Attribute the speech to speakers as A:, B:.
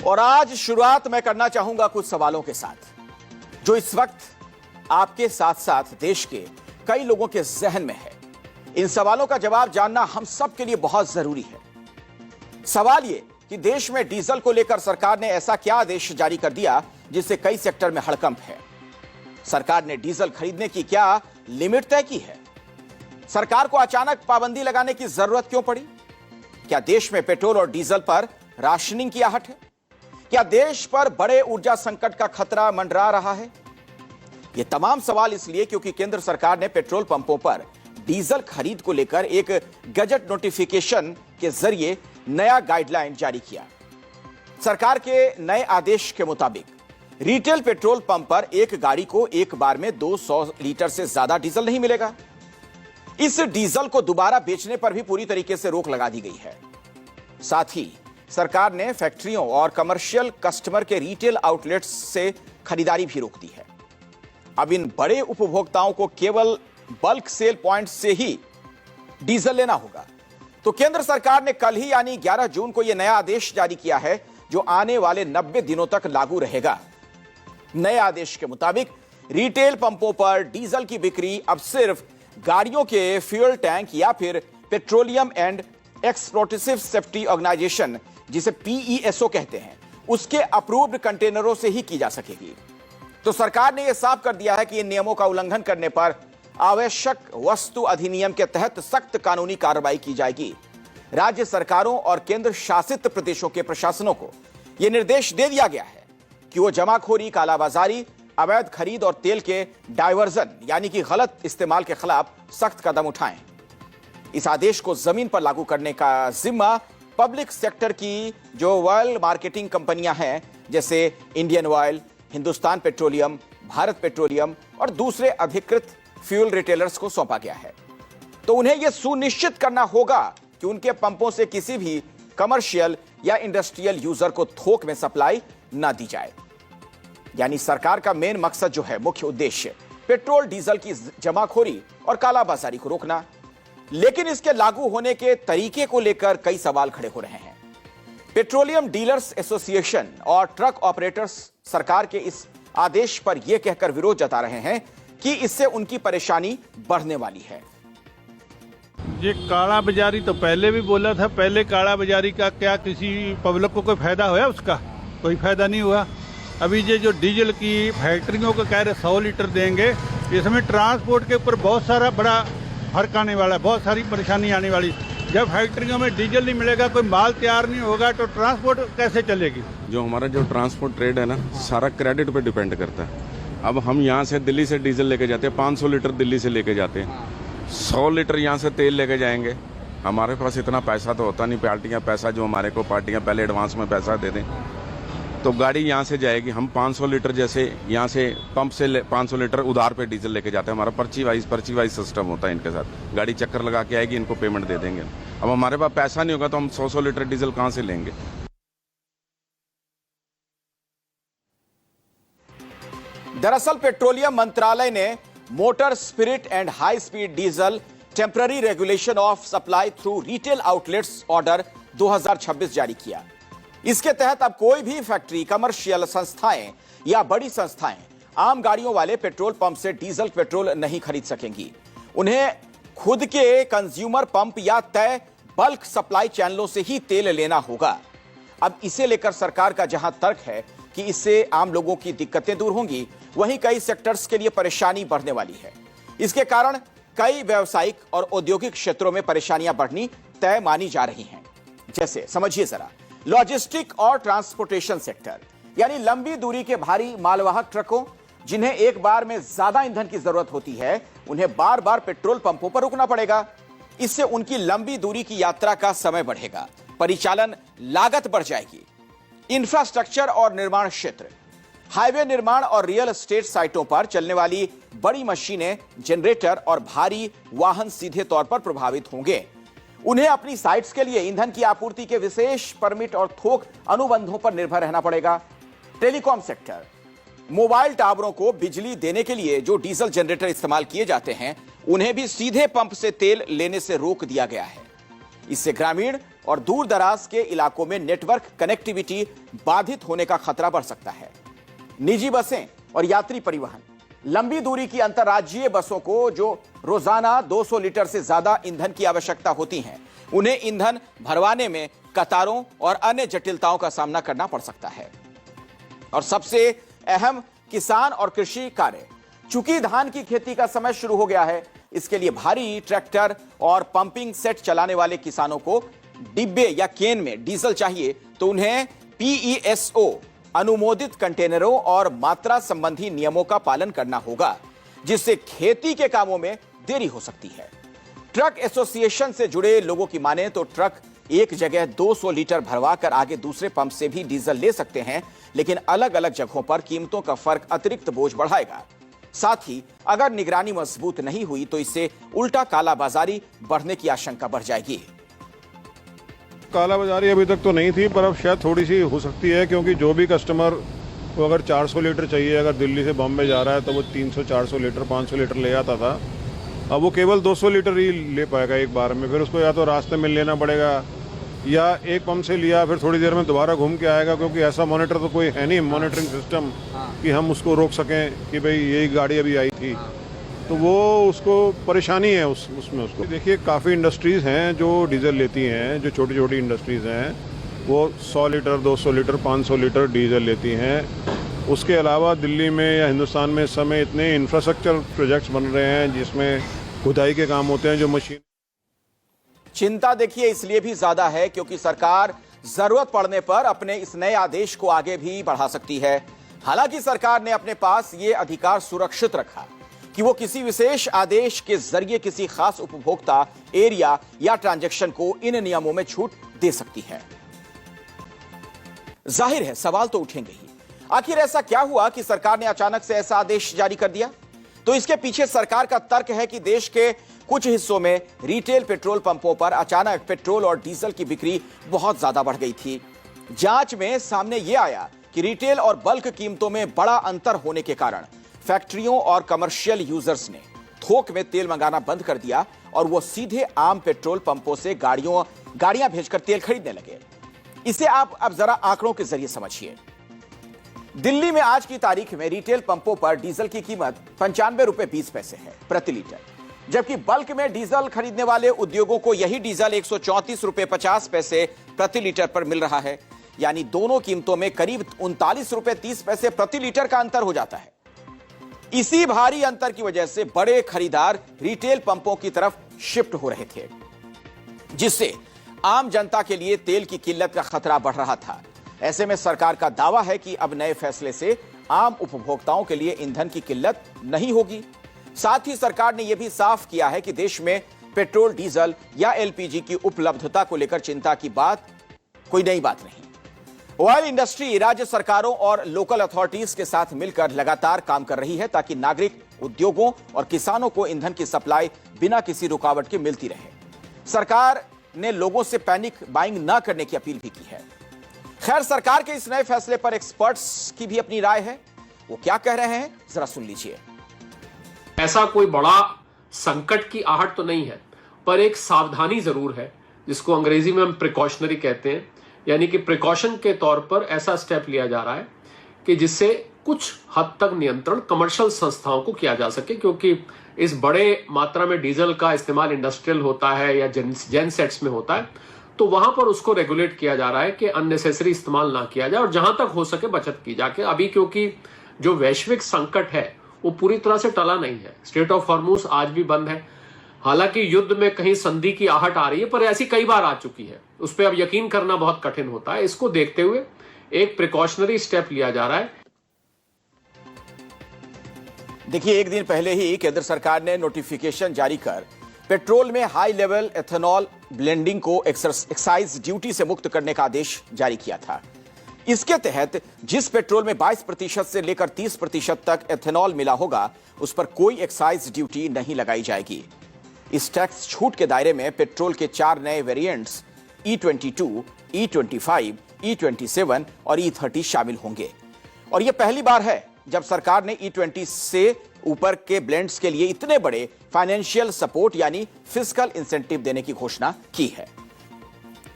A: और आज शुरुआत मैं करना चाहूंगा कुछ सवालों के साथ जो इस वक्त आपके साथ साथ देश के कई लोगों के जहन में है। इन सवालों का जवाब जानना हम सब के लिए बहुत जरूरी है। सवाल ये कि देश में डीजल को लेकर सरकार ने ऐसा क्या आदेश जारी कर दिया जिससे कई सेक्टर में हड़कंप है। सरकार ने डीजल खरीदने की क्या लिमिट तय की है? सरकार को अचानक पाबंदी लगाने की जरूरत क्यों पड़ी? क्या देश में पेट्रोल और डीजल पर राशनिंग की आहट है? क्या देश पर बड़े ऊर्जा संकट का खतरा मंडरा रहा है? ये तमाम सवाल इसलिए क्योंकि केंद्र सरकार ने पेट्रोल पंपों पर डीजल खरीद को लेकर एक गजट नोटिफिकेशन के जरिए नया गाइडलाइन जारी किया। सरकार के नए आदेश के मुताबिक रिटेल पेट्रोल पंप पर एक गाड़ी को एक बार में 200 लीटर से ज्यादा डीजल नहीं मिलेगा। इस डीजल को दोबारा बेचने पर भी पूरी तरीके से रोक लगा दी गई है। साथ ही सरकार ने फैक्ट्रियों और कमर्शियल कस्टमर के रिटेल आउटलेट्स से खरीदारी भी रोक दी है। अब इन बड़े उपभोक्ताओं को केवल बल्क सेल पॉइंट से ही डीजल लेना होगा। तो केंद्र सरकार ने कल ही यानी 11 जून को यह नया आदेश जारी किया है जो आने वाले 90 दिनों तक लागू रहेगा। नए आदेश के मुताबिक रिटेल पंपों पर डीजल की बिक्री अब सिर्फ गाड़ियों के फ्यूल टैंक या फिर petroleum and explosive safety organisation जिसे पीईएसओ कहते हैं उसके अप्रूव्ड कंटेनरों से ही की जा सकेगी। तो सरकार ने यह साफ कर दिया है कि इन नियमों का उल्लंघन करने पर आवश्यक वस्तु अधिनियम के तहत सख्त कानूनी कार्रवाई की जाएगी। राज्य सरकारों और केंद्र शासित प्रदेशों के प्रशासनों को यह निर्देश दे दिया गया है कि वो जमाखोरी, कालाबाजारी, अवैध खरीद और तेल के डायवर्जन यानी कि गलत इस्तेमाल के खिलाफ सख्त कदम उठाएं। इस आदेश को जमीन पर लागू करने का जिम्मा पब्लिक सेक्टर की जो ऑयल मार्केटिंग कंपनियां हैं जैसे Indian oil, Hindustan petroleum, Bharat petroleum और दूसरे अधिकृत फ्यूल रिटेलर्स को सौंपा गया है। तो उन्हें यह सुनिश्चित करना होगा कि उनके पंपों से किसी भी कमर्शियल या इंडस्ट्रियल यूजर को थोक में सप्लाई ना दी जाए। यानी सरकार का मेन मकसद जो है, मुख्य उद्देश्य पेट्रोल डीजल की जमाखोरी और कालाबाजारी को रोकना। लेकिन इसके लागू होने के तरीके को लेकर कई सवाल खड़े हो रहे हैं। पेट्रोलियम डीलर्स एसोसिएशन और ट्रक ऑपरेटर्स सरकार के इस आदेश पर यह कहकर विरोध जता रहे हैं कि इससे उनकी परेशानी बढ़ने वाली है।
B: ये काला बाजारी तो पहले भी बोला था। पहले काला बाजारी का क्या किसी पब्लिक को कोई फायदा हुआ? उसका कोई फायदा नहीं हुआ। अभी ये जो डीजल की फैक्ट्रियों को कह रहे 100 लीटर देंगे, इसमें ट्रांसपोर्ट के ऊपर बहुत सारा बड़ा फर्क आने वाला है, बहुत सारी परेशानी आने वाली। जब फैक्ट्रियों में डीजल नहीं मिलेगा, कोई माल तैयार नहीं होगा तो ट्रांसपोर्ट कैसे चलेगी?
C: जो हमारा जो ट्रांसपोर्ट ट्रेड है ना, सारा क्रेडिट पे डिपेंड करता है। अब हम यहाँ से दिल्ली से डीजल लेके जाते हैं, 500 लीटर दिल्ली से लेके जाते हैं, 100 लीटर यहाँ से तेल लेके जाएंगे। हमारे पास इतना पैसा तो होता नहीं। पार्टियाँ पैसा जो हमारे को पार्टियाँ पहले एडवांस में पैसा दे दें तो गाड़ी यहाँ से जाएगी। हम 500 लीटर जैसे यहाँ से पंप से 500 लीटर उधार पे डीजल लेके जाते हैं। हमारा पर्ची वाइज सिस्टम होता है इनके साथ। गाड़ी चक्कर लगा के आएगी, इनको पेमेंट दे देंगे। अब हमारे पास पैसा नहीं होगा तो हम 100 लीटर डीजल कहाँ से लेंगे?
A: दरअसल पेट्रोलियम मंत्रालय ने motor spirit and high speed diesel temporary regulation of supply through retail outlets order 2026 जारी किया। इसके तहत अब कोई भी फैक्ट्री, कमर्शियल संस्थाएं या बड़ी संस्थाएं आम गाड़ियों वाले पेट्रोल पंप से डीजल पेट्रोल नहीं खरीद सकेंगी। उन्हें खुद के कंज्यूमर पंप या तय बल्क सप्लाई चैनलों से ही तेल लेना होगा। अब इसे लेकर सरकार का जहां तर्क है कि इससे आम लोगों की दिक्कतें दूर होंगी, वहीं कई सेक्टर्स के लिए परेशानी बढ़ने वाली है। इसके कारण कई व्यावसायिक और औद्योगिक क्षेत्रों में परेशानियां बढ़नी तय मानी जा रही हैं। जैसे समझिए जरा, लॉजिस्टिक और ट्रांसपोर्टेशन सेक्टर यानी लंबी दूरी के भारी मालवाहक ट्रकों जिन्हें एक बार में ज्यादा ईंधन की जरूरत होती है, उन्हें बार बार पेट्रोल पंपों पर रुकना पड़ेगा। इससे उनकी लंबी दूरी की यात्रा का समय बढ़ेगा, परिचालन लागत बढ़ जाएगी। इंफ्रास्ट्रक्चर और निर्माण क्षेत्र, हाईवे निर्माण और रियल एस्टेट साइटों पर चलने वाली बड़ी मशीनें, जनरेटर और भारी वाहन सीधे तौर पर प्रभावित होंगे। उन्हें अपनी साइट्स के लिए ईंधन की आपूर्ति के विशेष परमिट और थोक अनुबंधों पर निर्भर रहना पड़ेगा। टेलीकॉम सेक्टर, मोबाइल टावरों को बिजली देने के लिए जो डीजल जनरेटर इस्तेमाल किए जाते हैं, उन्हें भी सीधे पंप से तेल लेने से रोक दिया गया है। इससे ग्रामीण और दूर दराज के इलाकों में नेटवर्क कनेक्टिविटी बाधित होने का खतरा बढ़ सकता है। निजी बसें और यात्री परिवहन, लंबी दूरी की अंतर्राज्यीय बसों को जो रोजाना 200 लीटर से ज्यादा ईंधन की आवश्यकता होती है, उन्हें ईंधन भरवाने में कतारों और अन्य जटिलताओं का सामना करना पड़ सकता है। और सबसे अहम, किसान और कृषि कार्य। चूंकि धान की खेती का समय शुरू हो गया है, इसके लिए भारी ट्रैक्टर और पंपिंग सेट चलाने वाले किसानों को डिब्बे या केन में डीजल चाहिए, तो उन्हें PESO अनुमोदित कंटेनरों और मात्रा संबंधी नियमों का पालन करना होगा, जिससे खेती के कामों में देरी हो सकती है। ट्रक एसोसिएशन से जुड़े लोगों की माने तो ट्रक एक जगह 200 लीटर भरवा कर आगे दूसरे पंप से भी डीजल ले सकते हैं, लेकिन अलग अलग जगहों पर कीमतों का फर्क अतिरिक्त बोझ बढ़ाएगा। साथ ही अगर निगरानी मजबूत नहीं हुई तो इससे उल्टा कालाबाजारी बढ़ने की आशंका बढ़ जाएगी।
D: कालाबाजारी अभी तक तो नहीं थी, पर अब शायद थोड़ी सी हो सकती है, क्योंकि जो भी कस्टमर को अगर 400 लीटर चाहिए, अगर दिल्ली से बॉम्बे जा रहा है तो वो 300-400 लीटर 500 लीटर ले आता था। अब वो केवल 200 लीटर ही ले पाएगा एक बार में। फिर उसको या तो रास्ते में लेना पड़ेगा या एक पंप से लिया फिर थोड़ी देर में दोबारा घूम के आएगा, क्योंकि ऐसा मॉनिटर तो कोई है नहीं, मॉनिटरिंग सिस्टम कि हम उसको रोक सकें कि भाई यही गाड़ी अभी आई थी। तो वो उसको परेशानी है उसमें उसको। देखिए, काफ़ी इंडस्ट्रीज़ हैं जो डीजल लेती हैं, जो छोटी छोटी इंडस्ट्रीज़ हैं, वो 100 लीटर 200 लीटर 500 लीटर डीजल लेती हैं। उसके अलावा दिल्ली में या हिंदुस्तान में इस समय इतने इंफ्रास्ट्रक्चर प्रोजेक्ट्स बन रहे हैं जिसमें खुदाई के काम होते हैं, जो मशीन।
A: चिंता देखिए इसलिए भी ज्यादा है क्योंकि सरकार जरूरत पड़ने पर अपने इस नए आदेश को आगे भी बढ़ा सकती है। हालांकि सरकार ने अपने पास ये अधिकार सुरक्षित रखा कि वो किसी विशेष आदेश के जरिए किसी खास उपभोक्ता, एरिया या ट्रांजैक्शन को इन नियमों में छूट दे सकती है। जाहिर है सवाल तो उठेंगे ही, आखिर ऐसा क्या हुआ कि सरकार ने अचानक से ऐसा आदेश जारी कर दिया? तो इसके पीछे सरकार का तर्क है कि देश के कुछ हिस्सों में रिटेल पेट्रोल पंपों पर अचानक पेट्रोल और डीजल की बिक्री बहुत ज्यादा बढ़ गई थी। जांच में सामने यह आया कि रिटेल और बल्क कीमतों में बड़ा अंतर होने के कारण फैक्ट्रियों और कमर्शियल यूजर्स ने थोक में तेल मंगाना बंद कर दिया और वो सीधे आम पेट्रोल पंपों से गाड़ियां भेजकर तेल खरीदने लगे। इसे आप अब जरा आंकड़ों के जरिए समझिए। दिल्ली में आज की तारीख में रिटेल पंपों पर डीजल की कीमत 95 रुपए 20 पैसे है प्रति लीटर, जबकि बल्क में डीजल खरीदने वाले उद्योगों को यही डीजल 134 रुपए 50 पैसे प्रति लीटर पर मिल रहा है। यानी दोनों कीमतों में करीब 39 रुपए 30 पैसे प्रति लीटर का अंतर हो जाता है। इसी भारी अंतर की वजह से बड़े खरीदार रिटेल पंपों की तरफ शिफ्ट हो रहे थे, जिससे आम जनता के लिए तेल की किल्लत का खतरा बढ़ रहा था। ऐसे में सरकार का दावा है कि अब नए फैसले से आम उपभोक्ताओं के लिए ईंधन की किल्लत नहीं होगी। साथ ही सरकार ने यह भी साफ किया है कि देश में पेट्रोल, डीजल या LPG की उपलब्धता को लेकर चिंता की बात कोई नई बात नहीं। ऑयल इंडस्ट्री राज्य सरकारों और लोकल अथॉरिटीज के साथ मिलकर लगातार काम कर रही है ताकि नागरिक, उद्योगों और किसानों को ईंधन की सप्लाई बिना किसी रुकावट के मिलती रहे। सरकार ने लोगों से पैनिक बाइंग न करने की अपील भी की है। खैर, सरकार के इस नए फैसले पर एक्सपर्ट्स की भी अपनी राय है। वो क्या कह रहे हैं जरा सुन लीजिए।
E: ऐसा कोई बड़ा संकट की आहट तो नहीं है, पर एक सावधानी जरूर है, जिसको अंग्रेजी में हम प्रिकॉशनरी कहते हैं। यानी कि प्रिकॉशन के तौर पर ऐसा स्टेप लिया जा रहा है कि जिससे कुछ हद तक नियंत्रण कमर्शियल संस्थाओं को किया जा सके, क्योंकि इस बड़े मात्रा में डीजल का इस्तेमाल इंडस्ट्रियल होता है या जेन सेट्स में होता है, तो वहां पर उसको रेगुलेट किया जा रहा है कि अननेसेसरी इस्तेमाल ना किया जाए और जहां तक हो सके बचत की जाके। अभी क्योंकि जो वैश्विक संकट है वो पूरी तरह से टला नहीं है, स्ट्रेट ऑफ हॉर्मुज आज भी बंद है। हालांकि युद्ध में कहीं संधि की आहट आ रही है, पर ऐसी कई बार आ चुकी है, उस पर अब यकीन करना बहुत कठिन होता है। इसको देखते हुए एक प्रिकॉशनरी स्टेप लिया जा रहा है।
A: देखिए, एक दिन पहले ही केंद्र सरकार ने नोटिफिकेशन जारी कर पेट्रोल में हाई लेवल एथेनॉल ब्लेंडिंग को एक्साइज ड्यूटी से मुक्त करने का आदेश जारी किया था। इसके तहत जिस पेट्रोल में 22% से लेकर 30% तक एथेनॉल मिला होगा, उस पर कोई एक्साइज ड्यूटी नहीं लगाई जाएगी। इस टैक्स छूट के दायरे में पेट्रोल के 4 नए वेरिएंट्स E22, E25, E27 और E30 शामिल होंगे। और यह पहली बार है जब सरकार ने E20 से ऊपर के ब्लेंड्स के लिए इतने बड़े फाइनेंशियल सपोर्ट यानी फिस्कल इंसेंटिव देने की घोषणा की है।